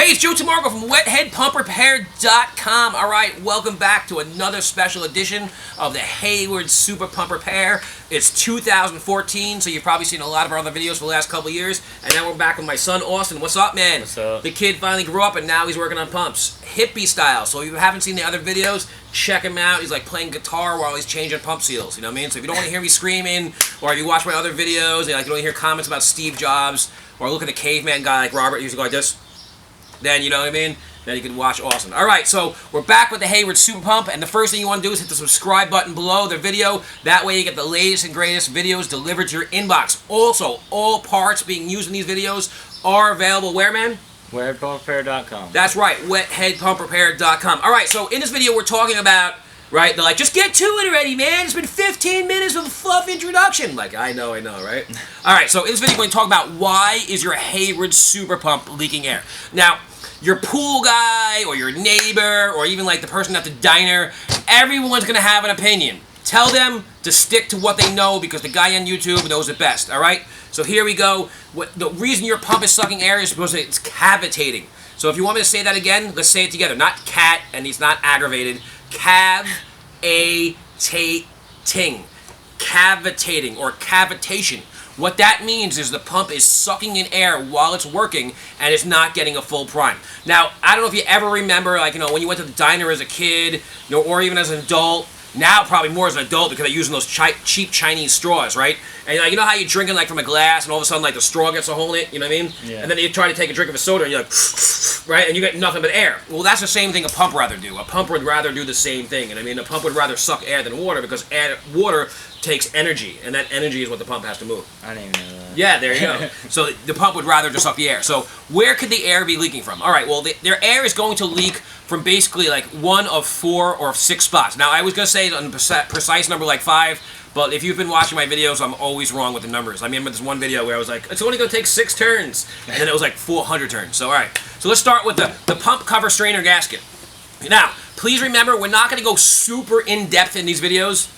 Hey, it's Joe Tamargo from WetheadPumpRepair.com. All right, welcome back to another special edition of the Hayward Super Pump Repair. It's 2014, so you've probably seen a lot of our other videos for the last couple of years. And now we're back with my son, Austin. What's up, man? What's up? The kid finally grew up, and now he's working on pumps. Hippie style. So if you haven't seen the other videos, check him out. He's like playing guitar while he's changing pump seals. You know what I mean? So if you don't want to hear me screaming, or if you watch my other videos, and like you don't hear comments about Steve Jobs, or look at the caveman guy like Robert used to go like this, then you know what I mean? Then you can watch Austin. Alright, so we're back with the Hayward Super Pump, and the first thing you want to do is hit the subscribe button below the video. That way you get the latest and greatest videos delivered to your inbox. Also, all parts being used in these videos are available where, man? WetheadPumpRepair.com. That's right, WetheadPumpRepair.com. Alright, so in this video we're talking about, right, they're like, just get to it already, man. It's been 15 minutes of a fluff introduction. Like, I know, right? Alright, so in this video we're going to talk about why is your Hayward Super Pump leaking air. Now, your pool guy, or your neighbor, or even like the person at the diner, everyone's going to have an opinion. Tell them to stick to what they know because the guy on YouTube knows it best, alright? So here we go. The reason your pump is sucking air is because it's cavitating. So if you want me to say that again, let's say it together. Not cat, and it's not aggravated. Cavitating. Cavitating, or cavitation. What that means is the pump is sucking in air while it's working and it's not getting a full prime. Now, I don't know if you ever remember, like, you know, when you went to the diner as a kid, you know, or even as an adult. Now, probably more as an adult because they're using those cheap Chinese straws, right? And like, you know how you're drinking like from a glass and all of a sudden like the straw gets a hole in it, you know what I mean? Yeah. And then you try to take a drink of a soda and you're like, right? And you get nothing but air. Well, that's the same thing a pump would rather do. A pump would rather do the same thing. And I mean, a pump would rather suck air than water because water takes energy, and that energy is what the pump has to move. I didn't even know that. Yeah, there you go. So the pump would rather just suck the air. So where could the air be leaking from? All right, well, their air is going to leak from basically like 1 of 4 or 6 spots. Now, I was going to say on precise number like 5, but if you've been watching my videos, I'm always wrong with the numbers. I remember this one video where I was like, it's only going to take 6 turns, and then it was like 400 turns. So, all right. So let's start with the pump cover strainer gasket. Now, please remember, we're not going to go super in-depth in these videos,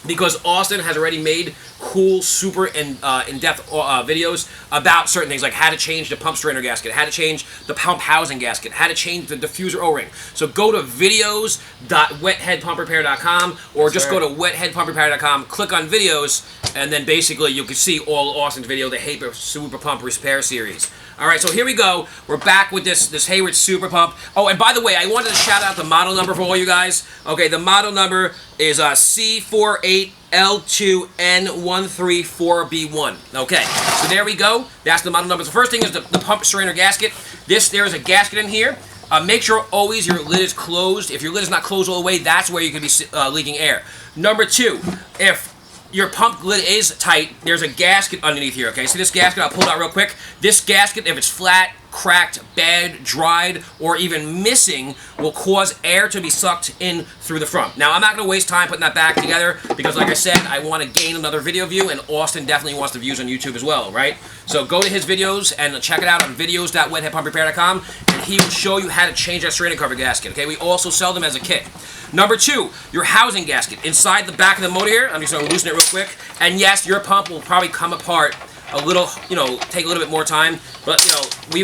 because Austin has already made cool, super in-depth videos about certain things, like how to change the pump strainer gasket, how to change the pump housing gasket, how to change the diffuser O-ring. So go to videos.wetheadpumprepair.com, or just go to wetheadpumprepair.com, click on videos, and then basically you can see all Austin's video, the Hayward Super Pump Repair Series. Alright, so here we go. We're back with this Hayward Super Pump. Oh, and by the way, I wanted to shout out the model number for all you guys. Okay, the model number is C48L2N134B1. Okay, so there we go. That's the model number. The first thing is the pump strainer gasket. There is a gasket in here. Make sure always your lid is closed. If your lid is not closed all the way, that's where you could be leaking air. Number 2, if your pump lid is tight, there's a gasket underneath here, okay? So this gasket, I'll pull it out real quick. This gasket, if it's flat, cracked, bad, dried, or even missing, will cause air to be sucked in through the front. Now, I'm not going to waste time putting that back together because, like I said, I want to gain another video view, and Austin definitely wants the views on YouTube as well, right? So go to his videos and check it out on videos.wetheadpumprepair.com, and he will show you how to change that strainer cover gasket, okay? We also sell them as a kit. Number 2, your housing gasket. Inside the back of the motor here, I'm just going to loosen it real quick, and yes, your pump will probably come apart a little, you know, take a little bit more time, but, you know,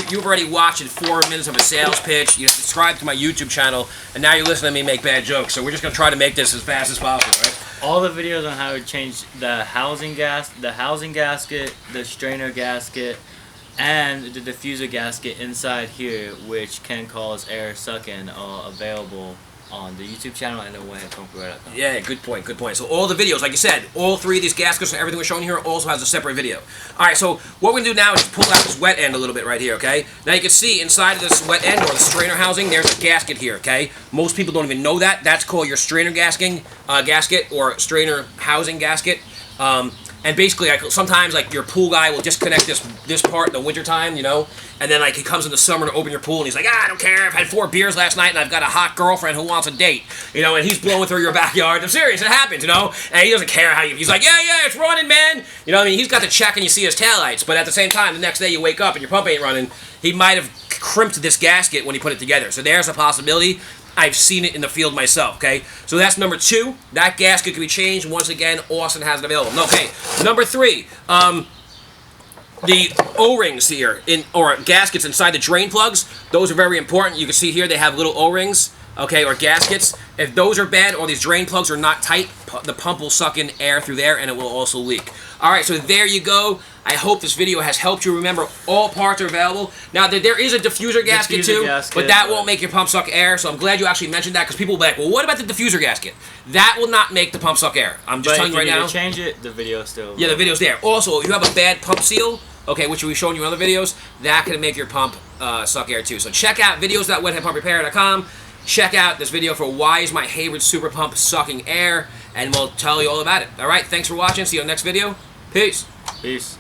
you've already watched 4 minutes of a sales pitch, you subscribe to my YouTube channel, and now you're listening to me make bad jokes, so we're just going to try to make this as fast as possible, right? All the videos on how to change the housing gasket, the strainer gasket, and the diffuser gasket inside here, which can cause air sucking, are available on the YouTube channel and the WetheadPumpRepair.com. Yeah, good point, good point. So all the videos, like you said, all 3 of these gaskets and everything we're showing here also has a separate video. Alright, so what we're going to do now is pull out this wet end a little bit right here, okay? Now you can see inside of this wet end, or the strainer housing, there's a gasket here, okay? Most people don't even know that. That's called your strainer gasket, or strainer housing gasket. And basically, like, sometimes like your pool guy will disconnect this part in the wintertime, you know, and then like he comes in the summer to open your pool and he's like, I don't care, I've had 4 beers last night and I've got a hot girlfriend who wants a date, you know, and he's blowing through your backyard. I'm serious, it happens, you know, and he doesn't care how he's like, yeah, it's running, man, you know what I mean? He's got the check and you see his taillights, but at the same time, the next day you wake up and your pump ain't running. He might have crimped this gasket when he put it together, so there's a possibility. I've seen it in the field myself, okay? So that's number 2. That gasket can be changed. Once again, Austin has it available. Okay, number 3. The O-rings here, or gaskets inside the drain plugs, those are very important. You can see here they have little O-rings, okay, or gaskets. If those are bad or these drain plugs are not tight, the pump will suck in air through there and it will also leak. All right, so there you go. I hope this video has helped you. Remember, all parts are available. Now, there is a diffuser gasket too, but that won't make your pump suck air, so I'm glad you actually mentioned that, because people will be like, well, what about the diffuser gasket? That will not make the pump suck air. I'm just telling you right now. But if you need to change it, the video's still... Yeah, the video's there. Also, if you have a bad pump seal, okay, which we've shown you in other videos, that can make your pump suck air too. So check out videos.wetheadpumprepair.com. Check out this video for why is my Hayward Super Pump sucking air, and we'll tell you all about it. All right, thanks for watching. See you on the next video. Peace. Peace.